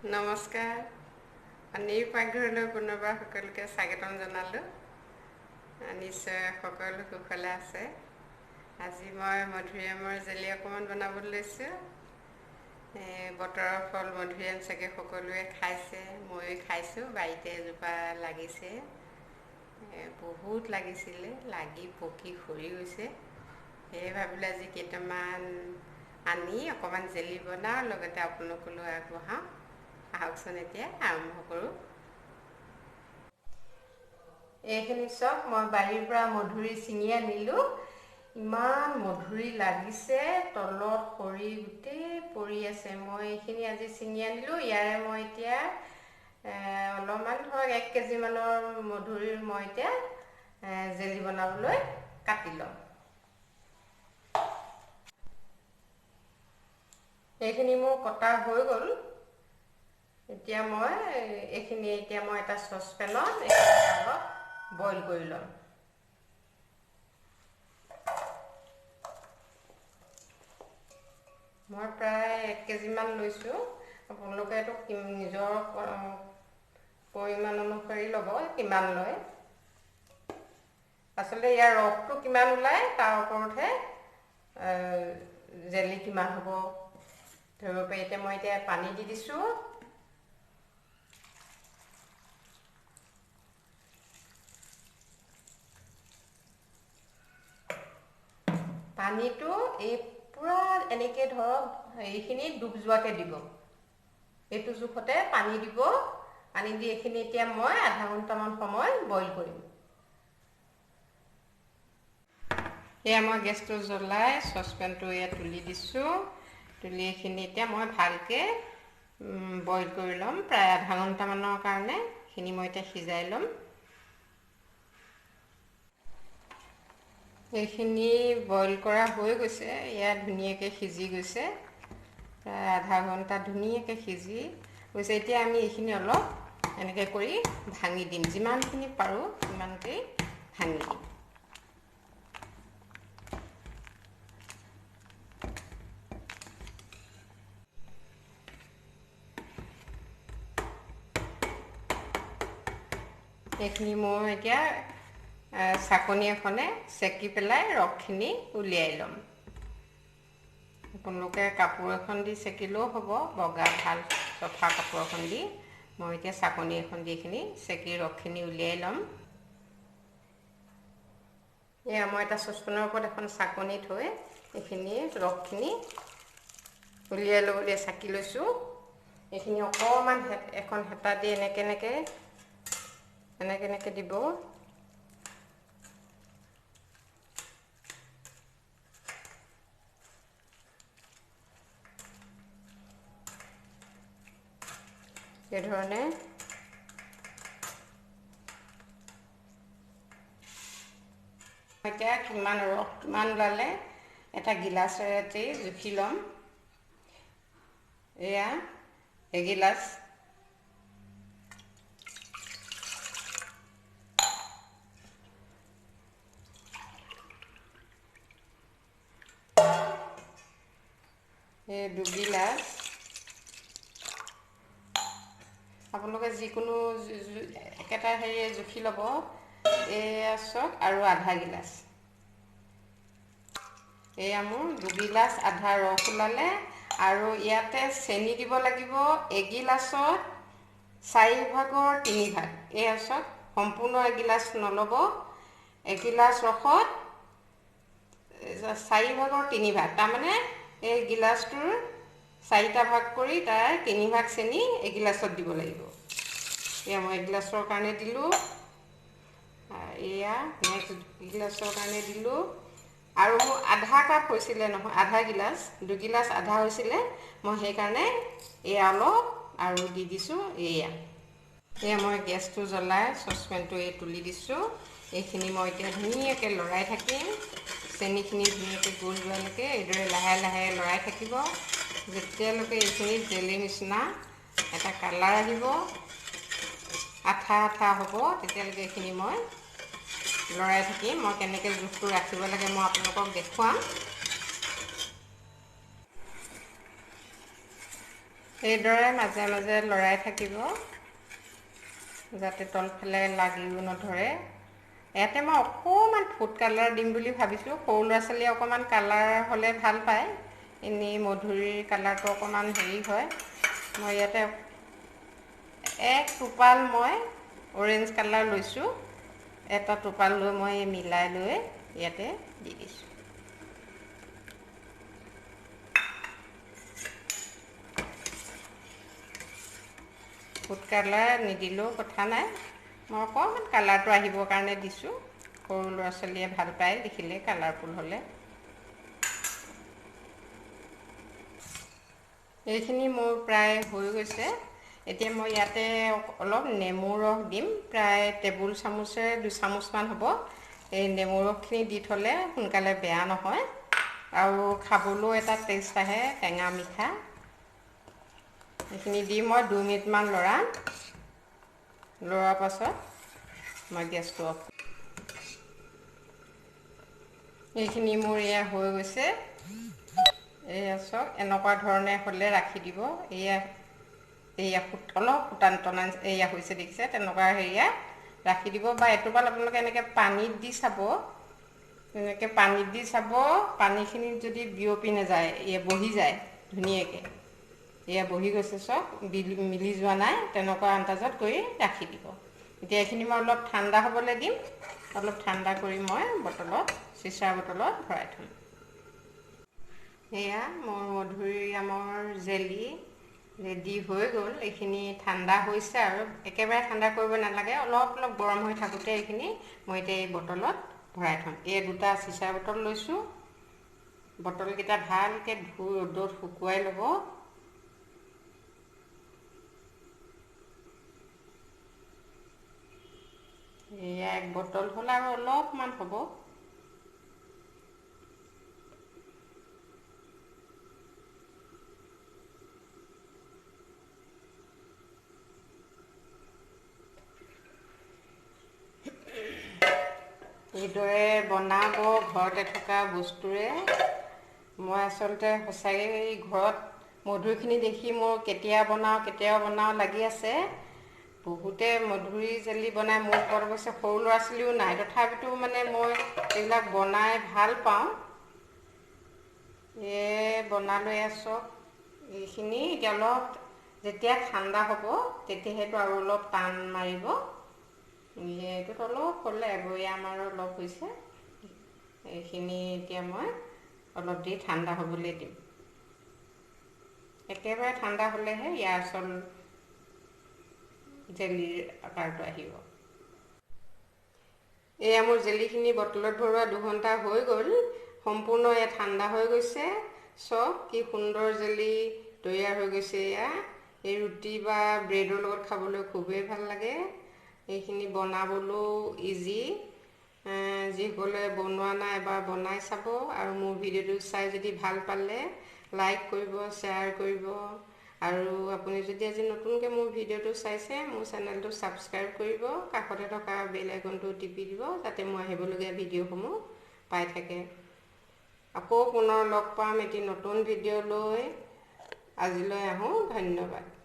নমস্কাৰ পানীৰ পাকঘৰলৈ পুনৰবাৰ সকলোকে স্বাগতম জনালোঁ। নিশ্চয় সকলো কুশলে আছে। আজি মই মধুৰিআমৰ জেলি অকণমান বনাবলৈ লৈছোঁ। বতৰৰ ফল মধুৰিআম চাগে সকলোৱে খাইছে, ময়ো খাইছোঁ। বাৰীতে এজোপা লাগিছে, বহুত লাগিছিলে, লাগি পকি সৰি গৈছে। সেয়ে ভাবিলোঁ আজি কেইটামান আনি অকণমান জেলি বনাওঁ, লগতে আপোনালোকলৈ আগবঢ়াওঁ। আহকচোন এতিয়া আৰম্ভ কৰোঁ। এইখিনি চাওক, মই বাৰীৰ পৰা মধুৰি ছিঙি আনিলোঁ। ইমান মধুৰি লাগিছে, তলত সৰি গোটেই পৰি আছে। মই এইখিনি আজি ছিঙি আনিলোঁ। ইয়াৰে মই এতিয়া অলপমান ধৰক 1 কেজিমানৰ মধুৰিৰ মই এতিয়া জেলি বনাবলৈ কাটি ল'ম। এইখিনি মোৰ কটা হৈ গ'ল। এতিয়া মই এটা চচপেনত অলপ বইল কৰি ল'ম। মই প্ৰায় 1 কেজিমান লৈছোঁ। আপোনালোকে এইটো নিজৰ পৰিমাণ অনুসৰি ল'ব, কিমান লয়। আচলতে ইয়াৰ ৰসটো কিমান ওলায় তাৰ ওপৰতহে জেলি কিমান হ'ব ধৰিব পাৰি। মই এতিয়া পানী দি দিছোঁ। পানীটো পূৰা এনেকৈ ধৰক এইখিনি ডুব যোৱাকৈ দিব। এইটো জোখতে পানী দিব। পানী দি এইখিনি এতিয়া মই আধা ঘণ্টামান সময় বইল কৰিম। এয়া মই গেছটো জ্বলাই চচপেনটো তুলি দিছোঁ। তুলি এইখিনি এতিয়া মই ভালকৈ বইল কৰি ল'ম। প্ৰায় আধা ঘণ্টামানৰ কাৰণে এইখিনি মই এতিয়া সিজাই ল'ম। এইখিনি বইল কৰা হৈ গৈছে। ইয়াত ধুনীয়াকৈ সিজি গৈছে। প্ৰায় আধা ঘণ্টা ধুনীয়াকৈ সিজি গৈছে। এতিয়া আমি এইখিনি অলপ এনেকৈ কৰি ভাঙি দিম। যিমানখিনি পাৰোঁ সিমানকৈ ভাঙি দিম। এইখিনি মই এতিয়া চাকনি এখনে চেকি পেলাই ৰসখিনি উলিয়াই ল'ম। আপোনালোকে কাপোৰ এখন দি চেকিলেও হ'ব, বগা ভাল চফা কাপোৰ এখন দি। মই এতিয়া চাকনি এখন দি এইখিনি চেকি ৰসখিনি উলিয়াই ল'ম। এয়া মই এটা চচপেনৰ ওপৰত এখন চাকনি থৈ এইখিনি ৰসখিনি উলিয়াই ল'বলৈ চাকি লৈছোঁ। এইখিনি অকণমান এখন হেতা দি এনেকৈ দিব। এইধৰণে এতিয়া কিমান ওলালে এটা গিলাচেৰে জুখি ল'ম। এয়া এগিলাচ। এই 2 গিলাচ। আপোনালোকে যিকোনো একেটা জুখি ল'ব। এয়া চাওক, আৰু আধা গিলাচ। এয়া মোৰ 2 গিলাচ আধা ৰস ওলালে। আৰু ইয়াতে চেনি দিব লাগিব এগিলাচত 4/3 ভাগ। এয়া চাওক, সম্পূৰ্ণ এগিলাচ নল'ব। এগিলাচ ৰসত 4/3 ভাগ। তাৰমানে এই গিলাচটোৰ 4টা ভাগ কৰি তাৰ 3 ভাগ চেনি এগিলাচত দিব লাগিব। এয়া মই এগিলাচৰ কাৰণে দিলোঁ। এয়া নেক্সট গিলাচৰ কাৰণে দিলোঁ। আৰু মোৰ আধা কাপ হৈছিলে নহয়, আধা গিলাচ, 2 গিলাচ আধা হৈছিলে। মই সেইকাৰণে এয়া অলপ আৰু দি দিছোঁ। এয়া মই গেছটো জ্বলাই চচপেনটো তুলি দিছোঁ। এইখিনি মই এতিয়া ধুনীয়াকৈ লৰাই থাকিম। চেনিখিনি ধুনীয়াকৈ গলি যোৱালৈকে এইদৰে লাহে লাহে লৰাই থাকিব। যেতিয়ালৈকে এইখিনি জেলি নিচিনা এটা কালাৰ আহিব, আঠা আঠা হ'ব, তেতিয়ালৈকে এইখিনি মই লৰাই থাকিম। মই কেনেকৈ জোখটো ৰাখিব লাগে মই আপোনালোকক দেখুৱাম। এইদৰে মাজে মাজে লৰাই থাকিব যাতে তলফালে লাগিও নধৰে। ইয়াতে মই অকণমান ফুড কালাৰ দিম বুলি ভাবিছোঁ। সৰু ল'ৰা ছোৱালীয়ে অকণমান কালাৰ হ'লে ভাল পায়, এনেই মধুৰিৰ কালাৰটো অকণমান হেৰি হয়। মই ইয়াতে এক টোপাল মই অৰেঞ্জ কালাৰ লৈছোঁ। এটা টোপাল লৈ মই মিলাই লৈ ইয়াতে দি দিছোঁ। ফুড কালাৰ নিদিলেও কথা নাই, মই অকণমান কালাৰটো আহিবৰ কাৰণে দিছোঁ। সৰু ল'ৰা ছোৱালীয়ে ভাল পায় দেখিলে কালাৰফুল হ'লে। এইখিনি মোৰ প্ৰায় হৈ গৈছে। এতিয়া মই ইয়াতে অলপ নেমু ৰস দিম, প্ৰায় টেবুল চামুচে 2 চামুচমান হ'ব। এই নেমু ৰসখিনি দি থ'লে সোনকালে বেয়া নহয় আৰু খাবলৈও এটা টেষ্ট আহে, টেঙা মিঠা। এইখিনি দি মই 2 মিনিটমান লৰাৰ পাছত মই গেছটো অফ। এইখিনি মোৰ এয়া হৈ গৈছে। এয়া চাওক, এনেকুৱা ধৰণে হ'লে ৰাখি দিব। এয়া অলপ ফুটান এয়া হৈছে দেখিছে, তেনেকুৱা হেৰিয়া ৰাখি দিব। বা এটোপাল আপোনালোকে এনেকৈ পানীত দি চাব, এনেকৈ পানীত দি চাব, পানীখিনিত যদি বিয়পি নাযায়, বহি যায় ধুনীয়াকৈ। এয়া বহি গৈছে চব, মিলি যোৱা নাই, তেনেকুৱা আন্দাজত কৰি ৰাখি দিব। এতিয়া এইখিনি মই অলপ ঠাণ্ডা হ'বলৈ দিম। অলপ ঠাণ্ডা কৰি মই চিচাৰ বটলত ভৰাই থ'ম। এয়া মোৰ মধুৰিআমৰ জেলি ৰেডি হৈ গ'ল। এইখিনি ঠাণ্ডা হৈছে আৰু একেবাৰে ঠাণ্ডা কৰিব নালাগে, অলপ অলপ গৰম হৈ থাকোঁতে এইখিনি মই এতিয়া এই বটলত ভৰাই থ'ম। এই 2টা চিচাৰ বটল লৈছোঁ। বটলকেইটা ভালকৈ ধুই ৰ'দত শুকুৱাই ল'ব। এয়া 1 বটল হ'ল আৰু অলপমান হ'ব। এইদৰে বনাব ঘৰতে থকা বস্তুৰে। মই আচলতে সঁচাকৈ এই ঘৰত মধুৰিখিনি দেখি মোৰ কেতিয়া বনাওঁ লাগি আছে। বহুতে মধুৰি জেলি বনাই, মোৰ ঘৰত অৱশ্যে সৰু ল'ৰা ছোৱালীও নাই, তথাপিতো মানে মই এইবিলাক বনাই ভাল পাওঁ। বনালৈ চব এইখিনি এতিয়া অলপ যেতিয়া ঠাণ্ডা হ'ব তেতিয়াহেতো আৰু অলপ টান মাৰিব। এইটোত অলপ হ'লে এবৈয়াম আৰু অলপ হৈছে। এইখিনি এতিয়া মই অলপ দি ঠাণ্ডা হ'বলৈ দিম। একেবাৰে ঠাণ্ডা হ'লেহে ইয়াৰ আচল জেলিৰ আকাৰটো আহিব। এয়া মোৰ জেলিখিনি বটলত ভৰোৱা 2 ঘণ্টা হৈ গ'ল। সম্পূৰ্ণ এয়া ঠাণ্ডা হৈ গৈছে। চব কি সুন্দৰ জেলি তৈয়াৰ হৈ গৈছে। এয়া এই ৰুটি বা ব্ৰেডৰ লগত খাবলৈ খুবেই ভাল লাগে। এইখিনি বনাবলৈও ইজি। যিসকলে বনোৱা নাই এবাৰ বনাই চাব। আৰু মোৰ ভিডিঅ'টো চাই যদি ভাল পালে লাইক কৰিব, শ্বেয়াৰ কৰিব। আৰু আপুনি যদি আজি নতুনকৈ মোৰ ভিডিঅ'টো চাইছে, মোৰ চেনেলটো ছাবস্ক্ৰাইব কৰিব, কাষতে থকা বেল আইকনটো টিপি দিব, যাতে মই আহিবলগীয়া ভিডিঅ'সমূহ পাই থাকে। আকৌ পুনৰ লগ পাম এটি নতুন ভিডিঅ' লৈ। আজিলৈ আহোঁ, ধন্যবাদ।